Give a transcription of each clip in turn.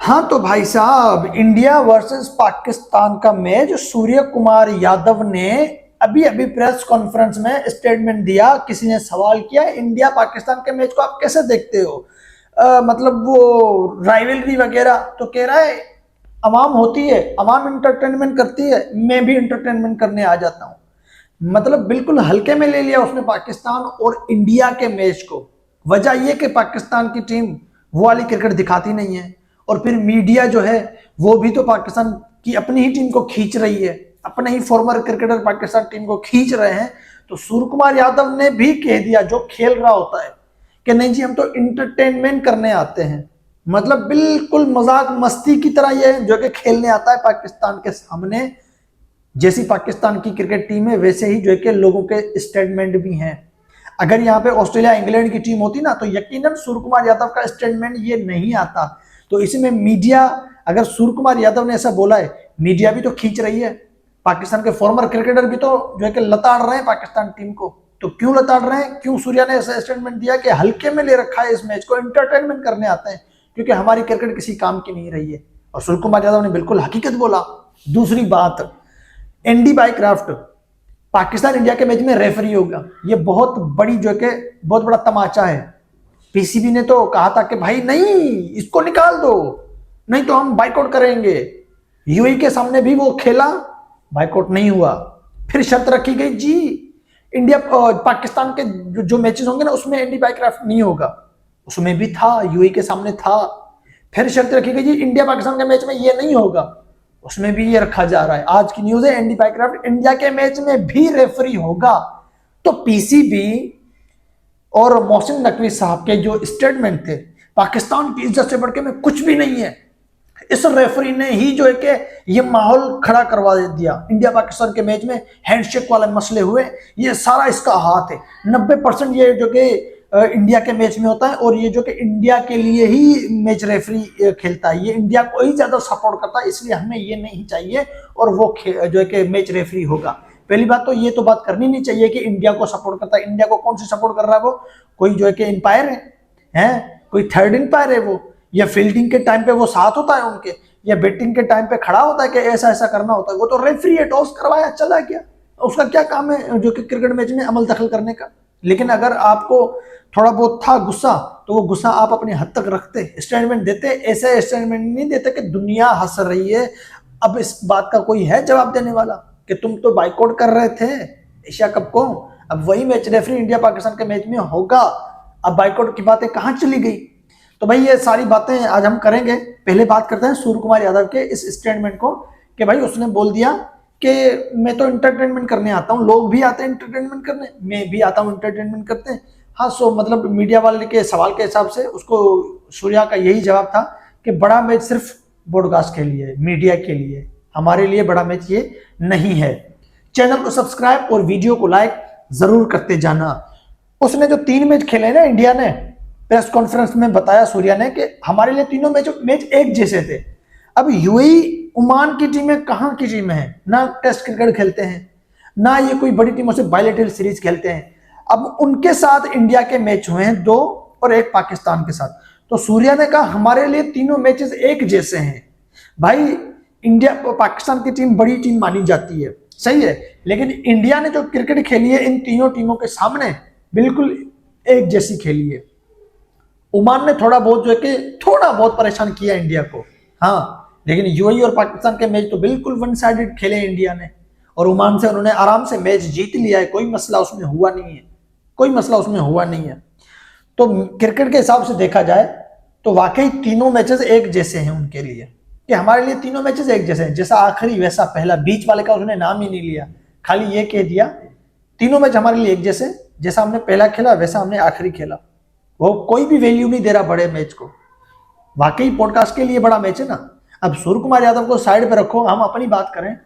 हाँ तो भाई साहब, इंडिया वर्सेस पाकिस्तान का मैच सूर्य कुमार यादव ने अभी अभी प्रेस कॉन्फ्रेंस में स्टेटमेंट दिया। किसी ने सवाल किया इंडिया पाकिस्तान के मैच को आप कैसे देखते हो, मतलब वो राइवलरी वगैरह, तो कह रहा है अवाम होती है, अवाम इंटरटेनमेंट करती है, मैं भी इंटरटेनमेंट करने आ जाता हूँ। मतलब बिल्कुल हल्के में ले लिया उसने पाकिस्तान और इंडिया के मैच को। वजह यह कि पाकिस्तान की टीम वो वाली क्रिकेट दिखाती नहीं है, और फिर मीडिया जो है वो भी तो पाकिस्तान की अपनी ही टीम को खींच रही है, अपने ही फॉर्मर क्रिकेटर पाकिस्तान टीम को खींच रहे हैं। तो सूर्य कुमार यादव ने भी कह दिया जो खेल रहा होता है कि नहीं जी, हम तो इंटरटेनमेंट करने आते हैं। मतलब बिल्कुल मजाक मस्ती की तरह ये जो कि खेलने आता है पाकिस्तान के सामने। जैसी पाकिस्तान की क्रिकेट टीम है वैसे ही जो है कि लोगों के स्टेटमेंट भी हैं। अगर यहाँ पे ऑस्ट्रेलिया इंग्लैंड की टीम होती ना तो यकीनन सूर्य कुमार यादव का स्टेटमेंट ये नहीं आता। तो इसमें मीडिया, अगर सूर्य कुमार यादव ने ऐसा बोला है, मीडिया भी तो खींच रही है, पाकिस्तान के फॉर्मर क्रिकेटर भी तो जो है कि लताड़ रहे हैं पाकिस्तान टीम को। तो क्यों लताड़ रहे हैं, क्यों सूर्या ने ऐसा स्टेटमेंट दिया कि हल्के में ले रखा है इस मैच को, एंटरटेनमेंट करने आते हैं, क्योंकि हमारी क्रिकेट किसी काम की नहीं रही है। और सूर्य कुमार यादव ने बिल्कुल हकीकत बोला। दूसरी बात, एंडी बायक्राफ्ट पाकिस्तान इंडिया के मैच में रेफरी होगा, ये बहुत बड़ी जो कि बहुत बड़ा तमाचा है। पीसीबी ने तो कहा था कि भाई नहीं, इसको निकाल दो, नहीं तो हम बाइकआउट करेंगे। यूएई के सामने भी वो खेला, बाइकआउट नहीं हुआ। फिर शर्त रखी गई जी इंडिया पाकिस्तान के जो मैचेस होंगे ना उसमें एंडी बायक्राफ्ट नहीं होगा, उसमें भी था, यूएई के सामने था। फिर शर्त रखी गई जी इंडिया पाकिस्तान के मैच में ये नहीं होगा, उसमें भी ये रखा जा रहा है। आज की न्यूज है एंडी बायक्राफ्ट इंडिया के मैच में भी रेफरी होगा। तो पीसीबी और मोहसिन नकवी साहब के जो स्टेटमेंट थे, पाकिस्तान की इज्जत से बढ़ के मैं कुछ भी नहीं है, इस रेफरी ने ही जो है कि ये माहौल खड़ा करवा दिया। इंडिया पाकिस्तान के मैच में हैंडशेक वाले मसले हुए, ये सारा इसका हाथ है। 90% ये जो कि इंडिया के मैच में होता है, और ये जो कि इंडिया के लिए ही मैच रेफरी खेलता है, ये इंडिया को ही ज्यादा सपोर्ट करता है, इसलिए हमें ये नहीं चाहिए और वो जो है कि मैच रेफरी होगा। पहली बात तो ये तो बात करनी नहीं चाहिए कि इंडिया को सपोर्ट करता है। इंडिया को कौन सी सपोर्ट कर रहा है, वो कोई जो है कि एम्पायर है, कोई थर्ड एम्पायर है वो, या फील्डिंग के टाइम पे वो साथ होता है उनके, या बैटिंग के टाइम पे खड़ा होता है कि ऐसा ऐसा करना होता है। वो तो रेफरी है, टॉस करवाया चला गया, उसका क्या काम है जो कि क्रिकेट मैच में अमल दखल करने का। लेकिन अगर आपको थोड़ा बहुत था गुस्सा, तो वो गुस्सा आप अपने हद तक रखते, स्टेटमेंट देते। ऐसे स्टेटमेंट नहीं देते कि दुनिया हंस रही है। अब इस बात का कोई है जवाब देने वाला कि तुम तो बाइकआउट कर रहे थे एशिया कप को, अब वही मैच रेफरी इंडिया पाकिस्तान के मैच में होगा, अब बाइकआउट की बातें कहां चली गई। तो भाई ये सारी बातें आज हम करेंगे। पहले बात करते हैं सूर्य कुमार यादव के इस स्टेटमेंट को, कि भाई उसने बोल दिया कि मैं तो इंटरटेनमेंट करने आता हूँ, लोग भी आते हैं इंटरटेनमेंट करने, मैं भी आता हूँ इंटरटेनमेंट करते हैं। हाँ, सो मतलब मीडिया वाले के सवाल के हिसाब से उसको सूर्या का यही जवाब था कि बड़ा मैच सिर्फ ब्रॉडकास्ट के लिए, मीडिया के लिए, हमारे लिए बड़ा मैच ये नहीं है। चैनल को सब्सक्राइब और वीडियो को लाइक जरूर करते जाना। उसने जो 3 मैच खेले ना इंडिया ने, प्रेस कॉन्फ्रेंस में बताया सूर्या ने कि हमारे लिए तीनों मैच एक जैसे थे। अब यूएई ओमान की टीमें कहां की टीमें हैं, ना टेस्ट क्रिकेट खेलते हैं, ना ये कोई बड़ी टीमों से बायलैटरल सीरीज खेलते हैं। अब उनके साथ इंडिया के मैच हुए हैं 2, और एक पाकिस्तान के साथ। तो सूर्या ने कहा हमारे लिए तीनों मैचेस एक जैसे हैं। भाई इंडिया पाकिस्तान की टीम बड़ी टीम मानी जाती है, सही है, लेकिन इंडिया ने जो क्रिकेट खेली है इन तीनों टीमों के सामने बिल्कुल एक जैसी खेली है। ओमान ने थोड़ा बहुत जो है कि थोड़ा बहुत परेशान किया इंडिया को, हाँ, लेकिन यूएई और पाकिस्तान के मैच तो बिल्कुल वन साइडेड खेले इंडिया ने, और ओमान से उन्होंने आराम से मैच जीत लिया है, कोई मसला उसमें हुआ नहीं है, कोई मसला उसमें हुआ नहीं है। तो क्रिकेट के हिसाब से देखा जाए तो वाकई तीनों मैचेस एक जैसे हैं उनके लिए, कि हमारे लिए तीनों मैचेस एक जैसे हैं, जैसा आखिरी वैसा पहला, बीच वाले का उसने नाम ही नहीं लिया, खाली ये कह दिया तीनों मैच हमारे लिए एक जैसे, जैसा हमने पहला खेला वैसा हमने आखिरी खेला। वो कोई भी वैल्यू नहीं दे रहा बड़े मैच को। वाकई पॉडकास्ट के लिए बड़ा मैच है ना। अब सूर्य कुमार यादव को साइड पे रखो, हम अपनी बात करें।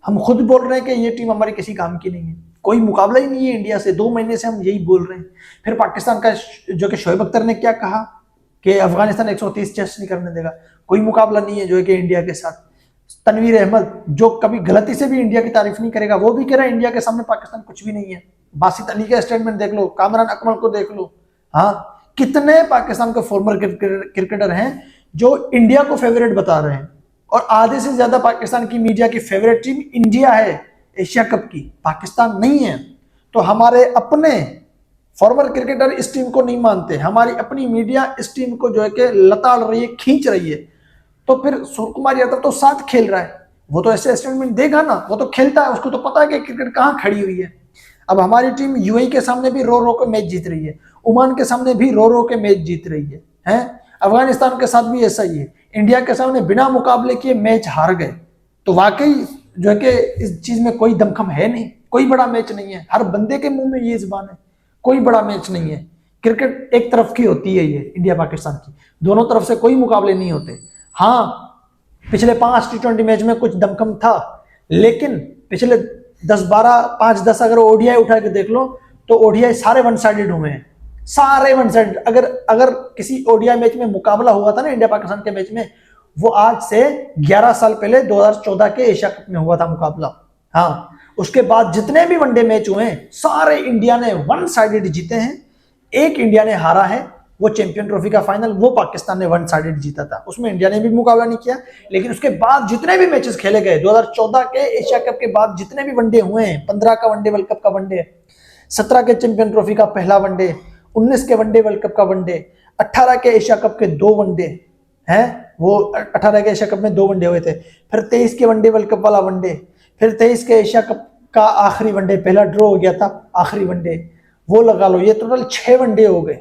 हम खुद बोल रहे हैं कि ये टीम हमारी किसी काम की नहीं है, कोई मुकाबला ही नहीं है इंडिया से, 2 महीने से हम यही बोल रहे हैं। फिर पाकिस्तान का जो कि शोएब अख्तर ने क्या कहा कि अफगानिस्तान 130 टेस्ट नहीं करने देगा, कोई मुकाबला नहीं है जो है कि इंडिया के साथ। तनवीर अहमद जो कभी गलती से भी इंडिया की तारीफ नहीं करेगा, वो भी कह रहा है इंडिया के सामने पाकिस्तान कुछ भी नहीं है। बासित अली का स्टेटमेंट देख लो, कामरान अकमल को देख लो, हाँ, कितने पाकिस्तान के फॉर्मर क्रिकेटर हैं जो इंडिया को फेवरेट बता रहे हैं, और आधे से ज्यादा पाकिस्तान की मीडिया की फेवरेट टीम इंडिया है एशिया कप की, पाकिस्तान नहीं है। तो हमारे अपने फॉर्मर क्रिकेटर इस टीम को नहीं मानते, हमारी अपनी मीडिया इस टीम को जो है कि लताड़ रही है, खींच रही है। तो फिर सूर्य कुमार यादव तो साथ खेल रहा है, वो तो ऐसे स्टेटमेंट देगा ना, वो तो खेलता है, उसको तो पता है कि क्रिकेट कहाँ खड़ी हुई है। अब हमारी टीम यूएई के सामने भी रो रो के मैच जीत रही है, ओमान के सामने भी रो रो के मैच जीत रही है, हैं? अफगानिस्तान के साथ भी ऐसा ही है, इंडिया के सामने बिना मुकाबले किए मैच हार गए। तो वाकई जो है कि इस चीज में कोई दमखम है नहीं, कोई बड़ा मैच नहीं है। हर बंदे के मुंह में ये जुबान है, कोई बड़ा मैच नहीं है। क्रिकेट एक तरफ की होती है, ये इंडिया पाकिस्तान की, दोनों तरफ से कोई मुकाबले नहीं होते। हाँ, पिछले 5 T20 मैच में कुछ दमखम था, लेकिन पिछले 10-12, 5-10 अगर ओडीआई उठा के देख लो तो ओडीआई सारे वन साइडेड हुए हैं, सारे वन साइडेड। अगर किसी ओडीआई मैच में मुकाबला हुआ था ना इंडिया पाकिस्तान के मैच में, वो आज से 11 साल पहले 2014 के एशिया कप में हुआ था मुकाबला। हाँ, उसके बाद जितने भी वनडे मैच हुए हैं सारे इंडिया ने वन साइडेड जीते हैं। एक इंडिया ने हारा है, वो चैंपियन ट्रॉफी का फाइनल, वो पाकिस्तान ने वन साइडेड जीता था, उसमें इंडिया ने भी मुकाबला नहीं किया। लेकिन उसके बाद जितने भी मैचेस खेले गए 2014 के एशिया कप के बाद, जितने भी वनडे हुए हैं, 15 का वनडे वर्ल्ड कप का वनडे, 17 के चैंपियन ट्रॉफी का पहला वनडे, 19 के वनडे वर्ल्ड कप का वनडे, 18 के एशिया कप के 2 वनडे हैं, वो 18 के एशिया कप में 2 वनडे हुए थे, फिर 23 के वनडे वर्ल्ड कप वाला वनडे, फिर 23 के एशिया कप का आखिरी वनडे, पहला ड्रॉ हो गया था, आखिरी वनडे वो लगा लो, ये टोटल 6 वनडे हो गए।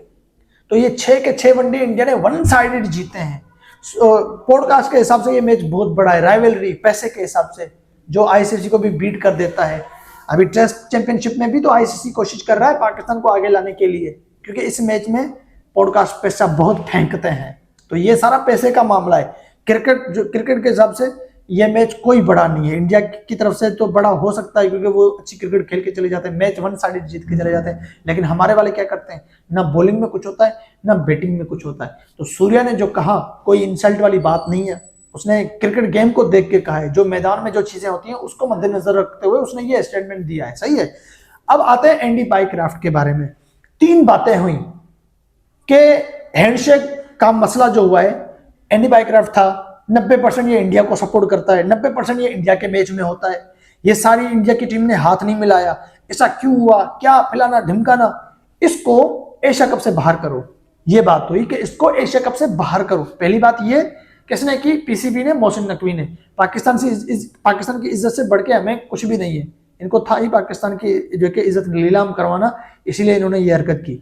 तो ये 6 के 6 वनडे इंडिया ने वन साइडेड जीते हैं। पॉडकास्ट के हिसाब से ये मैच बहुत बड़ा है, राइवलरी पैसे के हिसाब से, जो आईसीसी को भी बीट कर देता है। अभी टेस्ट चैंपियनशिप में भी तो आईसीसी कोशिश कर रहा है पाकिस्तान को आगे लाने के लिए, क्योंकि इस मैच में पॉडकास्ट पैसा बहुत फेंकते हैं। तो ये सारा पैसे का मामला है। क्रिकेट के हिसाब से ये मैच कोई बड़ा नहीं है, इंडिया की तरफ से तो बड़ा हो सकता है क्योंकि वो अच्छी क्रिकेट खेल के चले जाते हैं, मैच वन साइडेड जीत के चले जाते हैं। लेकिन हमारे वाले क्या करते हैं, ना बॉलिंग में कुछ होता है ना बैटिंग में कुछ होता है। तो सूर्या ने जो कहा कोई इंसल्ट वाली बात नहीं है, उसने क्रिकेट गेम को देख के कहा है, जो मैदान में जो चीजें होती हैं उसको मद्देनजर रखते हुए उसने ये स्टेटमेंट दिया है, सही है। अब आते हैं एंडी पाइक्राफ्ट के बारे में। 3 बातें हुई कि हैंडशेक का मसला जो हुआ है, एंडी पाइक्राफ्ट था 90% ये इंडिया को सपोर्ट करता है, 90% ये इंडिया के मैच में होता है, ये सारी इंडिया की टीम ने हाथ नहीं मिलाया, ऐसा क्यों हुआ, क्या फलाना ढिमकाना, इसको एशिया कप से बाहर करो। ये बात हुई कि इसको एशिया कप से बाहर करो। पहली बात ये किसने की, पीसीबी ने, मोहसिन नकवी ने। पाकिस्तान की इज्जत से बढ़ के हमें कुछ भी नहीं है, इनको था ही पाकिस्तान की जो कि इज्जत नीलाम करवाना, इसीलिए इन्होंने ये हरकत की।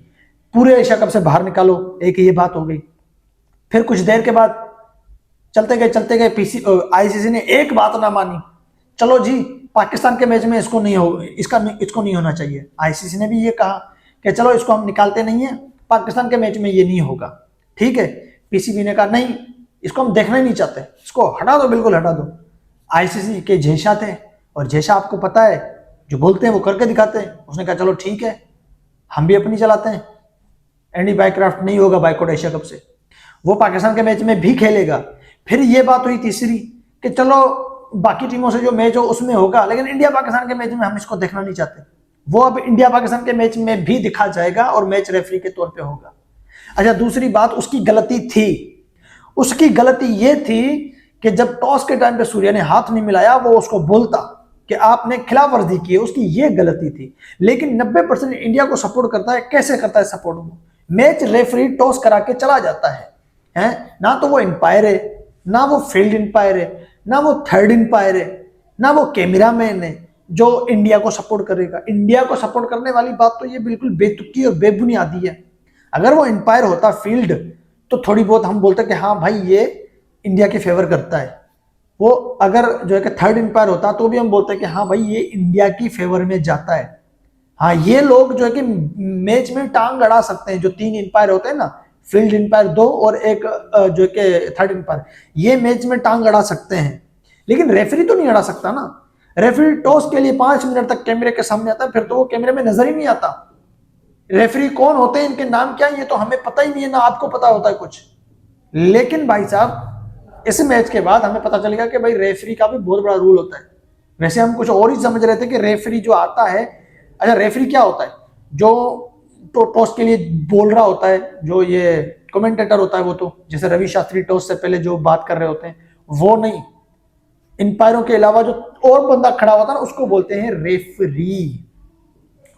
पूरे एशिया कप से बाहर निकालो, एक ये बात हो गई। फिर कुछ देर के बाद चलते गए आईसीसी ने एक बात ना मानी, चलो जी पाकिस्तान के मैच में इसको नहीं होना चाहिए। आईसीसी ने भी ये कहा कि चलो इसको हम निकालते नहीं है, पाकिस्तान के मैच में ये नहीं होगा, ठीक है। पीसीबी ने कहा नहीं, इसको हम देखना ही नहीं चाहते, इसको हटा दो, बिल्कुल हटा दो। आईसीसी के जयशाह थे, और जयशाह आपको पता है जो बोलते हैं वो करके दिखाते हैं। उसने कहा चलो ठीक है, हम भी अपनी चलाते हैं, एंडी पाइक्राफ्ट नहीं होगा बाइकआउट एशिया कप से, वो पाकिस्तान के मैच में भी खेलेगा। फिर ये बात हुई तीसरी कि चलो बाकी टीमों से जो मैच हो उसमें होगा, लेकिन इंडिया पाकिस्तान के मैच में हम इसको देखना नहीं चाहते। वो अब इंडिया पाकिस्तान के मैच में भी दिखा जाएगा और मैच रेफरी के तौर पे होगा। अच्छा, दूसरी बात उसकी गलती थी, उसकी गलती ये थी कि जब टॉस के टाइम पे सूर्या ने हाथ नहीं मिलाया, वो उसको बोलता कि आपने खिलाफ वर्जी की है, उसकी ये गलती थी। लेकिन 90% इंडिया को सपोर्ट करता है, कैसे करता है सपोर्ट वो, मैच रेफरी टॉस करा के चला जाता है, ना तो वो एम्पायर है, ना वो फील्ड एम्पायर है, ना वो थर्ड एम्पायर है, ना वो कैमरामैन है जो इंडिया को सपोर्ट करेगा। इंडिया को सपोर्ट करने वाली बात तो ये बिल्कुल बेतुकी और बेबुनियादी है। अगर वो एम्पायर होता फील्ड तो थोड़ी बहुत हम बोलते कि हाँ भाई ये इंडिया के फेवर करता है। वो अगर जो है कि थर्ड एम्पायर होता तो भी हम बोलते कि हाँ भाई ये इंडिया की फेवर में जाता है। हाँ, ये लोग जो है कि मैच में टांग अड़ा सकते हैं, जो 3 एम्पायर होते हैं ना, फील्ड एम्पायर 2 और एक जो कि थर्ड एम्पायर, ये मैच में टांग अड़ा सकते हैं, लेकिन रेफरी तो नहीं अड़ा सकता ना। रेफरी टॉस के लिए 5 मिनट तक कैमरे के सामने आता है, फिर तो वो कैमरे में नजर ही नहीं आता। रेफरी कौन होते हैं, इनके नाम क्या है, ये तो हमें पता ही नहीं है, ना आपको पता होता है कुछ। लेकिन भाई साहब इस मैच के बाद हमें पता चलेगा कि भाई रेफरी का भी बहुत बड़ा रूल होता है। वैसे हम कुछ और ही समझ रहे थे कि रेफरी जो आता है, अच्छा रेफरी क्या होता है, जो तो टॉस के लिए बोल रहा होता है, जो ये कमेंटेटर होता है वो, तो जैसे रवि शास्त्री टॉस से पहले जो बात कर रहे होते हैं, वो नहीं, इंपायरों के अलावा जो और बंदा खड़ा होता है ना, उसको बोलते हैं रेफरी।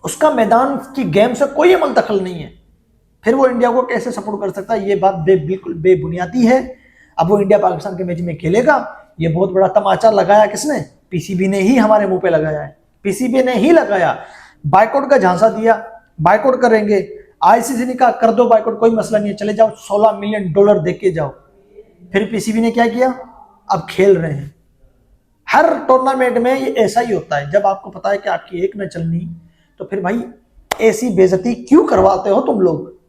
उसका मैदान की गेम से कोई अमल दखल नहीं है। फिर वो इंडिया को कैसे सपोर्ट कर सकता है? ये बात बिल्कुल बेबुनियादी है। अब वो इंडिया पाकिस्तान के मैच में खेलेगा, ये बहुत बड़ा तमाचा लगाया किसने? पीसीबी ने ही हमारे मुंह पे लगाया है, पीसीबी ने ही लगाया। बाइकआउट का झांसा दिया, बाइकआउट करेंगे, आईसीसी ने कहा कर दो बाइकआउट, कोई मसला नहीं है, चले जाओ, $16 मिलियन दे के जाओ। फिर पीसीबी ने क्या किया? अब खेल रहे हैं। हर टूर्नामेंट में ये ऐसा ही होता है, जब आपको पता है कि आपकी एक न चलनी, तो फिर भाई ऐसी बेइज्जती क्यों करवाते हो तुम लोग?